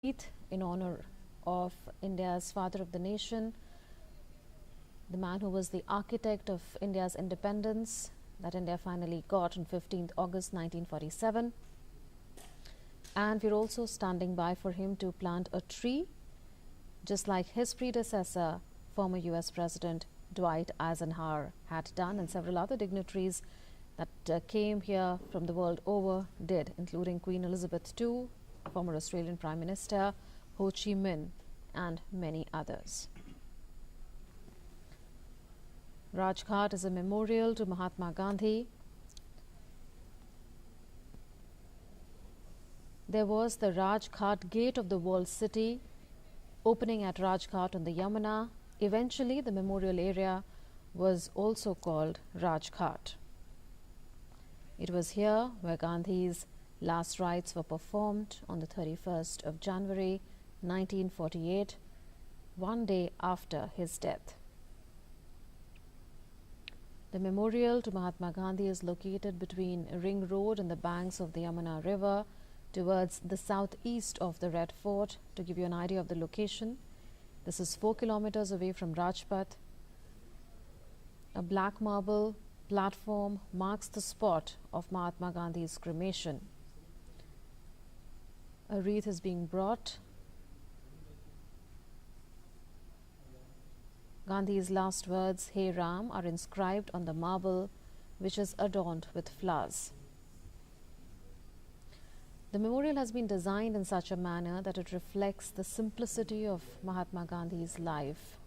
in honor of India's father of the nation, the man who was the architect of India's independence that India finally got on 15th August 1947. And we're also standing by for him to plant a tree, just like his predecessor, former US President Dwight Eisenhower, had done, and several other dignitaries that came here from the world over did, including Queen Elizabeth II, former Australian Prime Minister Ho Chi Minh, and many others. Raj Ghat is a memorial to Mahatma Gandhi. There was the Raj Ghat gate of the world city opening at Raj Ghat on the Yamuna. Eventually, the memorial area was also called Raj Ghat. It was here where Gandhi's last rites were performed on the 31st of January 1948, one day after his death. The memorial to Mahatma Gandhi is located between Ring Road and the banks of the Yamuna River towards the southeast of the Red Fort. To give you an idea of the location, this is 4 kilometers away from Rajpath. A black marble platform marks the spot of Mahatma Gandhi's cremation. A wreath is being brought. Gandhi's last words, "Hey Ram," are inscribed on the marble, which is adorned with flowers. The memorial has been designed in such a manner that it reflects the simplicity of Mahatma Gandhi's life,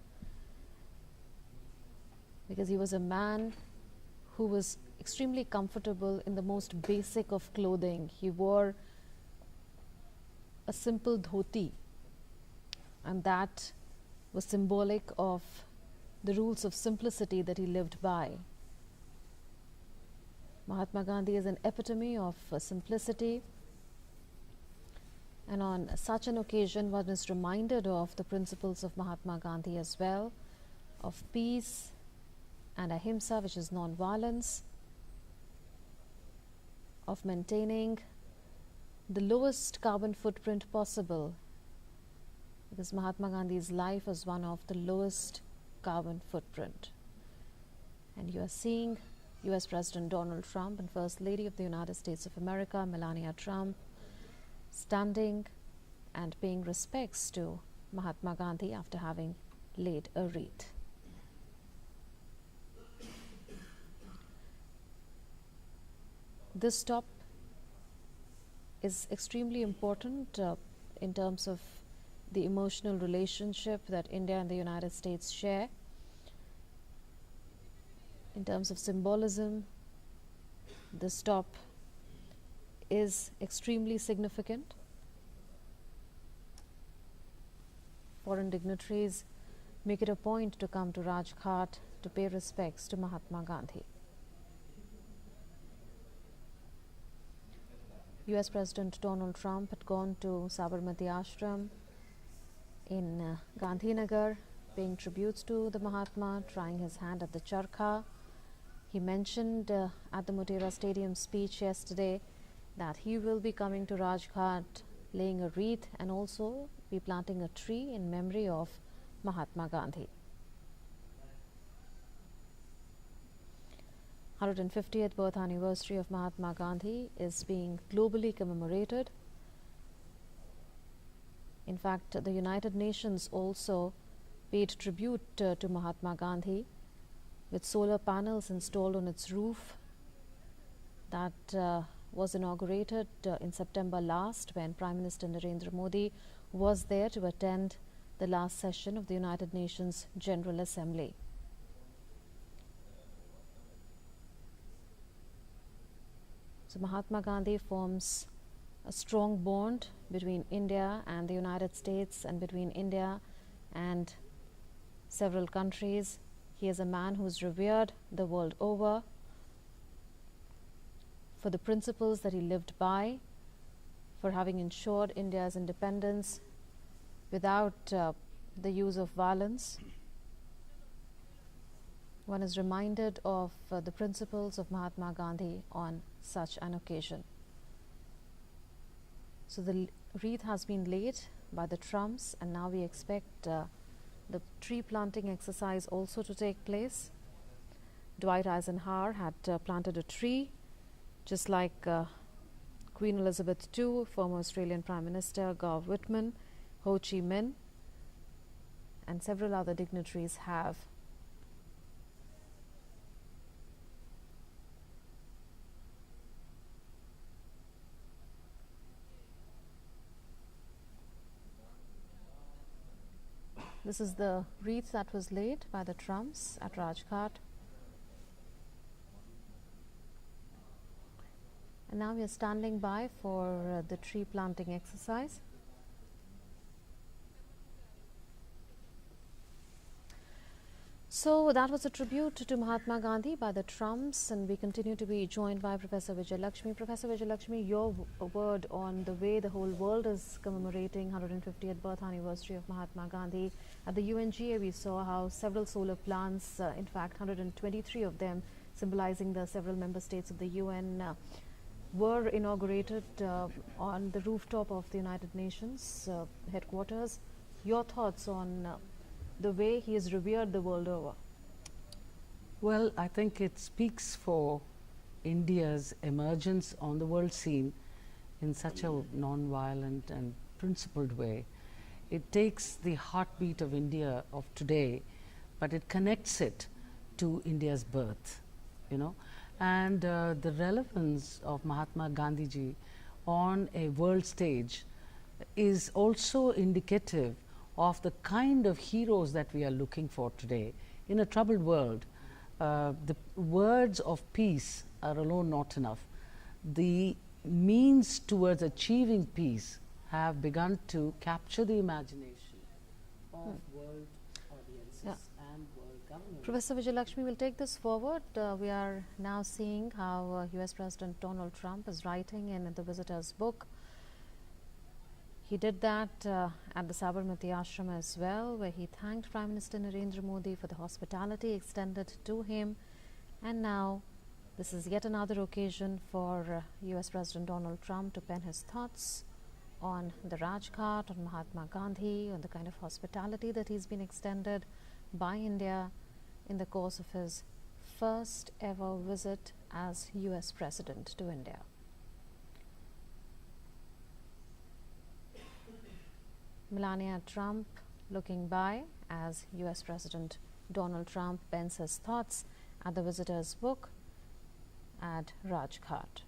because he was a man who was extremely comfortable in the most basic of clothing. He wore a simple dhoti, and that was symbolic of the rules of simplicity that he lived by. Mahatma Gandhi is an epitome of simplicity, and on such an occasion one is reminded of the principles of Mahatma Gandhi as well, of peace and ahimsa, which is non-violence, of maintaining the lowest carbon footprint possible, because Mahatma Gandhi's life was one of the lowest carbon footprint. And you are seeing US President Donald Trump and First Lady of the United States of America, Melania Trump, standing and paying respects to Mahatma Gandhi after having laid a wreath. This stop is extremely important in terms of the emotional relationship that India and the United States share. In terms of symbolism, this stop is extremely significant. Foreign dignitaries make it a point to come to Raj Ghat to pay respects to Mahatma Gandhi. US President Donald Trump had gone to Sabarmati Ashram in Gandhinagar, paying tributes to the Mahatma, trying his hand at the charkha. He mentioned at the Motera Stadium speech yesterday that he will be coming to Raj Ghat, laying a wreath, and also be planting a tree in memory of Mahatma Gandhi. 150th birth anniversary of Mahatma Gandhi is being globally commemorated. In fact, the United Nations also paid tribute to Mahatma Gandhi with solar panels installed on its roof. That was inaugurated in September last, when Prime Minister Narendra Modi was there to attend the last session of the United Nations General Assembly. So Mahatma Gandhi forms a strong bond between India and the United States, and between India and several countries. He is a man who is revered the world over for the principles that he lived by, for having ensured India's independence without the use of violence. One is reminded of the principles of Mahatma Gandhi on such an occasion. So the wreath has been laid by the Trumps, and now we expect the tree planting exercise also to take place. Dwight Eisenhower had planted a tree, just like Queen Elizabeth II, former Australian Prime Minister Gough Whitman, Ho Chi Minh, and several other dignitaries have. This is the wreath that was laid by the Trumps at Raj Ghat. And now we are standing by for the tree planting exercise. So that was a tribute to Mahatma Gandhi by the Trumps, and we continue to be joined by Professor Vijayalakshmi. Professor Vijayalakshmi, your word on the way the whole world is commemorating 150th birth anniversary of Mahatma Gandhi. At the UNGA, we saw how several solar plants, in fact 123 of them, symbolizing the several member states of the UN, were inaugurated on the rooftop of the United Nations headquarters. Your thoughts on the way he is revered the world over? Well, I think it speaks for India's emergence on the world scene in such a non-violent and principled way. It takes the heartbeat of India of today, but it connects it to India's birth, you know. And the relevance of Mahatma Gandhiji on a world stage is also indicative of the kind of heroes that we are looking for today. In a troubled world, the words of peace are alone not enough. The means towards achieving peace have begun to capture the imagination of world audiences and world governments. Professor Vijayalakshmi will take this forward. We are now seeing how US President Donald Trump is writing in the visitor's book. He did that at the Sabarmati Ashram as well, where he thanked Prime Minister Narendra Modi for the hospitality extended to him. And now this is yet another occasion for US President Donald Trump to pen his thoughts on the Raj Ghat, on Mahatma Gandhi, on the kind of hospitality that he's been extended by India in the course of his first ever visit as US President to India. Melania Trump looking by as US President Donald Trump pens his thoughts at the visitor's book at Raj Ghat.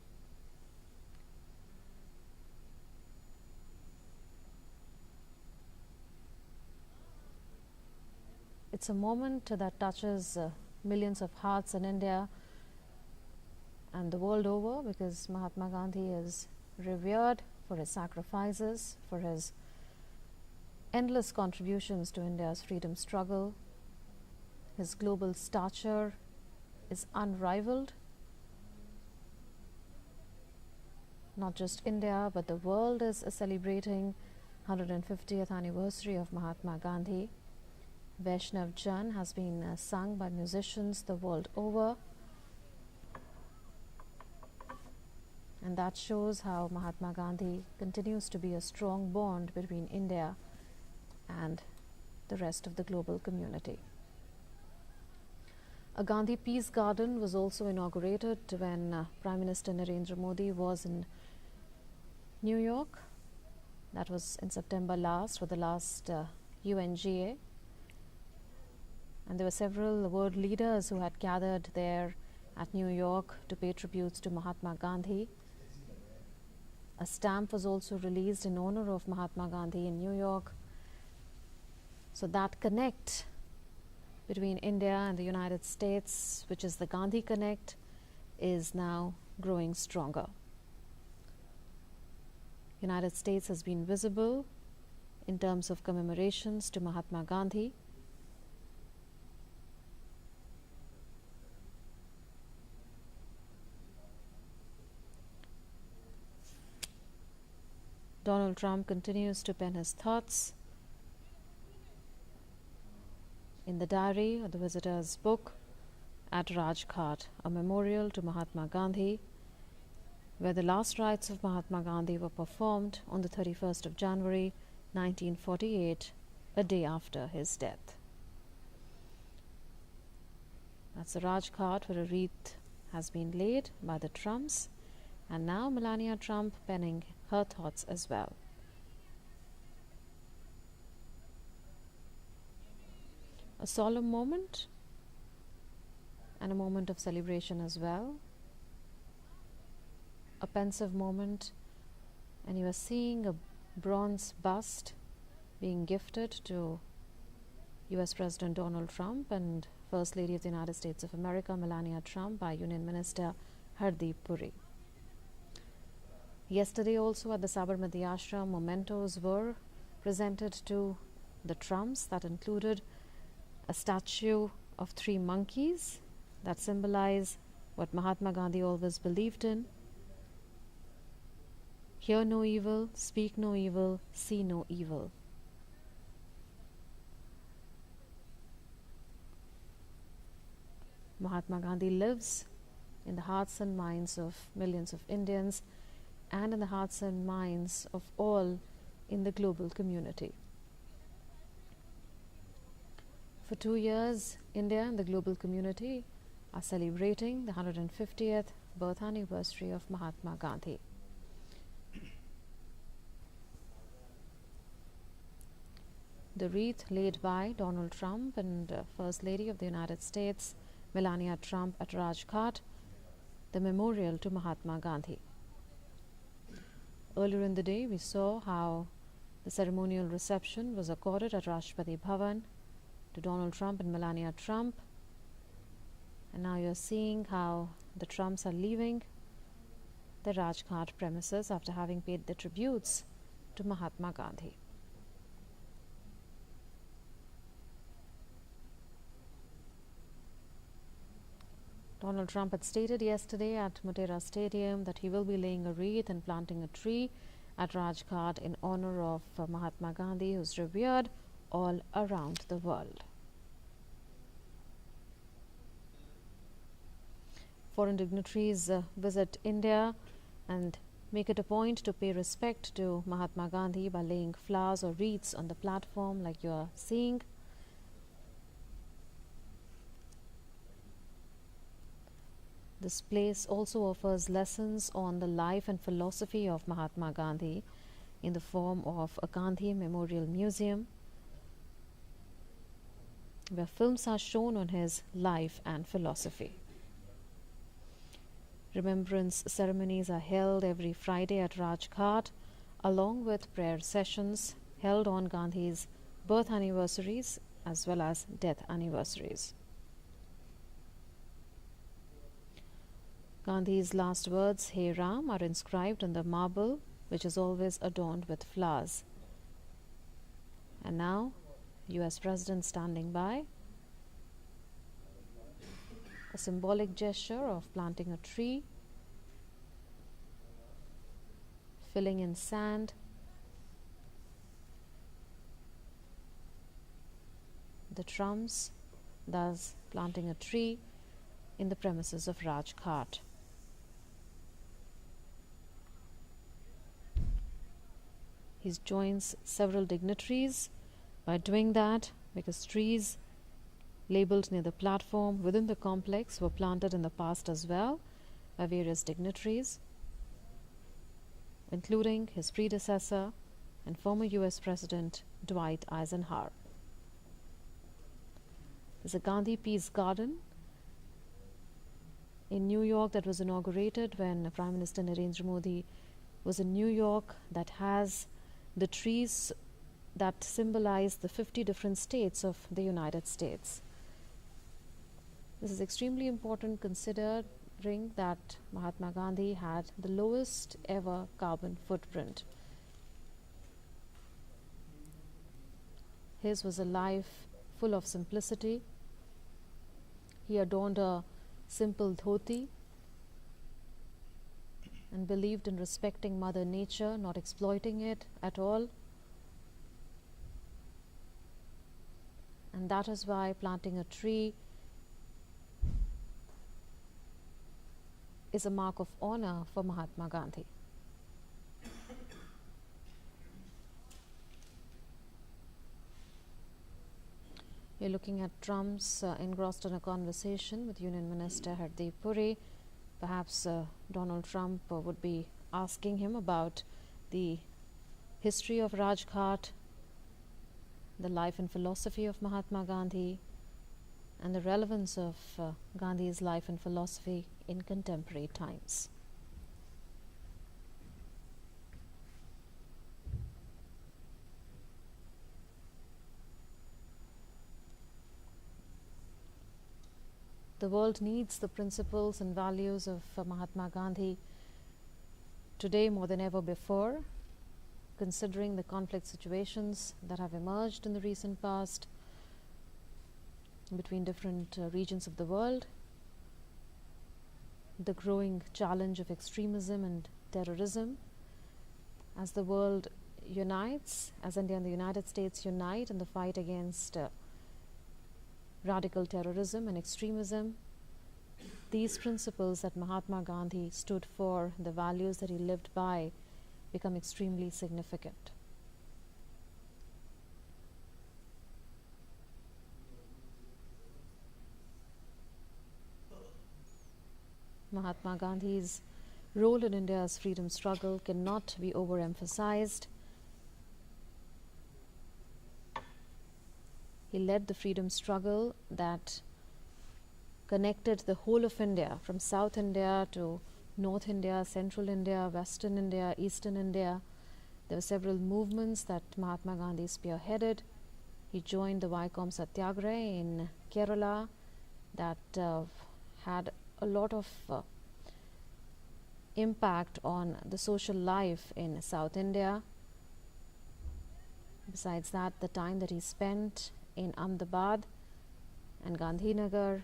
It's a moment that touches millions of hearts in India and the world over, because Mahatma Gandhi is revered for his sacrifices, for his endless contributions to India's freedom struggle. His global stature is unrivaled. Not just India, but the world is celebrating 150th anniversary of Mahatma Gandhi. Vaishnav Jan has been sung by musicians the world over, and that shows how Mahatma Gandhi continues to be a strong bond between India and the rest of the global community. A Gandhi Peace Garden was also inaugurated when Prime Minister Narendra Modi was in New York. That was in September last, for the last UNGA. And there were several world leaders who had gathered there at New York to pay tributes to Mahatma Gandhi. A stamp was also released in honor of Mahatma Gandhi in New York. So that connect between India and the United States, which is the Gandhi Connect, is now growing stronger. United States has been visible in terms of commemorations to Mahatma Gandhi. Donald Trump continues to pen his thoughts in the diary or the visitor's book at Raj Ghat, a memorial to Mahatma Gandhi, where the last rites of Mahatma Gandhi were performed on the 31st of January 1948, a day after his death. That's the Raj Ghat, where a wreath has been laid by the Trumps, and now Melania Trump penning her thoughts as well. A solemn moment and a moment of celebration as well. A pensive moment, and you are seeing a bronze bust being gifted to US President Donald Trump and First Lady of the United States of America Melania Trump by Union Minister Hardeep Puri. Yesterday also at the Sabarmati Ashram, mementos were presented to the Trumps that included a statue of 3 monkeys that symbolize what Mahatma Gandhi always believed in: hear no evil, speak no evil, see no evil. Mahatma Gandhi lives in the hearts and minds of millions of Indians and in the hearts and minds of all in the global community. For 2 years, India and the global community are celebrating the 150th birth anniversary of Mahatma Gandhi. The wreath laid by Donald Trump and First Lady of the United States Melania Trump at Raj Ghat, the memorial to Mahatma Gandhi. Earlier in the day, we saw how the ceremonial reception was accorded at Rashtrapati Bhavan to Donald Trump and Melania Trump. And now you're seeing how the Trumps are leaving the Raj Ghat premises after having paid the tributes to Mahatma Gandhi. Donald Trump had stated yesterday at Motera Stadium that he will be laying a wreath and planting a tree at Raj Ghat in honor of Mahatma Gandhi, who's revered all around the world. Foreign dignitaries visit India and make it a point to pay respect to Mahatma Gandhi by laying flowers or wreaths on the platform like you are seeing. This place also offers lessons on the life and philosophy of Mahatma Gandhi in the form of a Gandhi Memorial Museum, where films are shown on his life and philosophy. Remembrance ceremonies are held every Friday at Raj Ghat, along with prayer sessions held on Gandhi's birth anniversaries as well as death anniversaries. Gandhi's last words, "Hey Ram," are inscribed on the marble, which is always adorned with flowers. And now, US President standing by, a symbolic gesture of planting a tree, filling in sand, the Trumps, thus planting a tree in the premises of Raj Ghat. He joins several dignitaries by doing that, because trees labeled near the platform within the complex were planted in the past as well by various dignitaries, including his predecessor and former US President Dwight Eisenhower. There's a Gandhi Peace Garden in New York that was inaugurated when Prime Minister Narendra Modi was in New York, that has the trees that symbolize the 50 different states of the United States. This is extremely important considering that Mahatma Gandhi had the lowest ever carbon footprint. His was a life full of simplicity. He adorned a simple dhoti and believed in respecting Mother Nature, not exploiting it at all. And that is why planting a tree is a mark of honor for Mahatma Gandhi. We're looking at Trump's engrossed in a conversation with Union Minister Hardeep Puri. Perhaps Donald Trump would be asking him about the history of Raj Ghat, the life and philosophy of Mahatma Gandhi, and the relevance of Gandhi's life and philosophy in contemporary times. The world needs the principles and values of Mahatma Gandhi today more than ever before, considering the conflict situations that have emerged in the recent past between different regions of the world, the growing challenge of extremism and terrorism. As the world unites, as India and the United States unite in the fight against radical terrorism and extremism, these principles that Mahatma Gandhi stood for, the values that he lived by, become extremely significant. Mahatma Gandhi's role in India's freedom struggle cannot be overemphasized. He led the freedom struggle that connected the whole of India, from South India to North India, Central India, Western India, Eastern India. There were several movements that Mahatma Gandhi spearheaded. He joined the Vaikom Satyagraha in Kerala that had a lot of impact on the social life in South India. Besides that, the time that he spent in Ahmedabad and Gandhinagar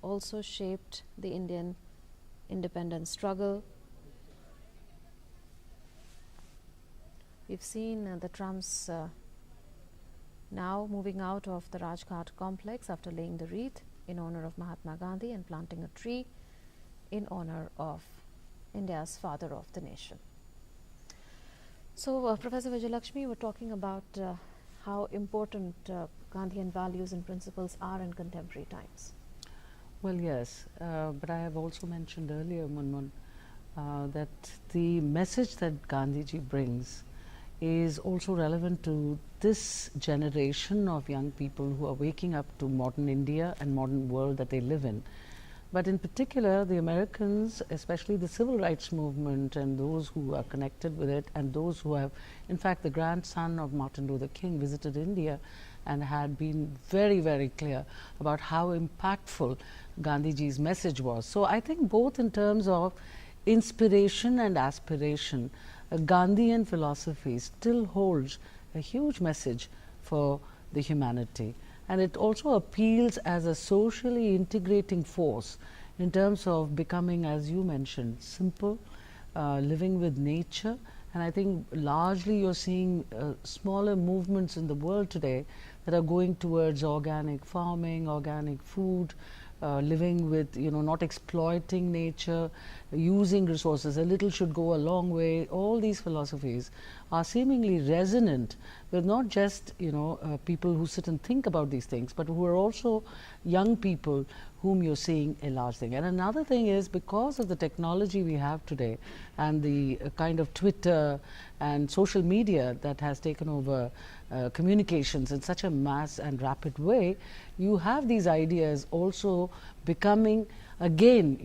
also shaped the Indian independence struggle. We've seen the Trumps now moving out of the Raj Ghat complex after laying the wreath in honor of Mahatma Gandhi and planting a tree in honor of India's father of the nation. So, Professor Vijayalakshmi, we're talking about how important Gandhian values and principles are in contemporary times. Well, yes, but I have also mentioned earlier, Munmun, that the message that Gandhiji brings is also relevant to this generation of young people who are waking up to modern India and modern world that they live in. But in particular, the Americans, especially the civil rights movement and those who are connected with it, and those who have, in fact, the grandson of Martin Luther King visited India and had been very, very clear about how impactful Gandhiji's message was. So I think both in terms of inspiration and aspiration, Gandhian philosophy still holds a huge message for the humanity. And it also appeals as a socially integrating force in terms of becoming, as you mentioned, simple, living with nature. And I think largely you're seeing smaller movements in the world today that are going towards organic farming, organic food, living with, not exploiting nature, using resources. A little should go a long way. All these philosophies are seemingly resonant with not just, people who sit and think about these things, but who are also young people whom you're seeing a large thing. And another thing is, because of the technology we have today and the kind of Twitter and social media that has taken over communications in such a mass and rapid way, you have these ideas also becoming again,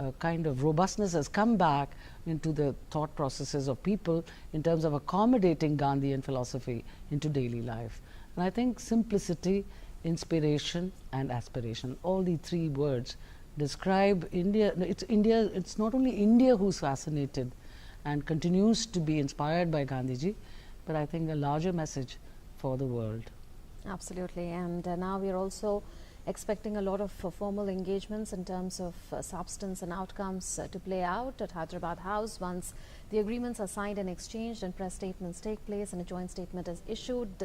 a kind of robustness has come back into the thought processes of people in terms of accommodating Gandhian philosophy into daily life. And I think simplicity, inspiration and aspiration, all the three words describe India. It's not only India who's fascinated and continues to be inspired by Gandhiji, but I think a larger message for the world. Absolutely, and now we are also expecting a lot of formal engagements in terms of substance and outcomes to play out at Hyderabad House once the agreements are signed and exchanged and press statements take place and a joint statement is issued.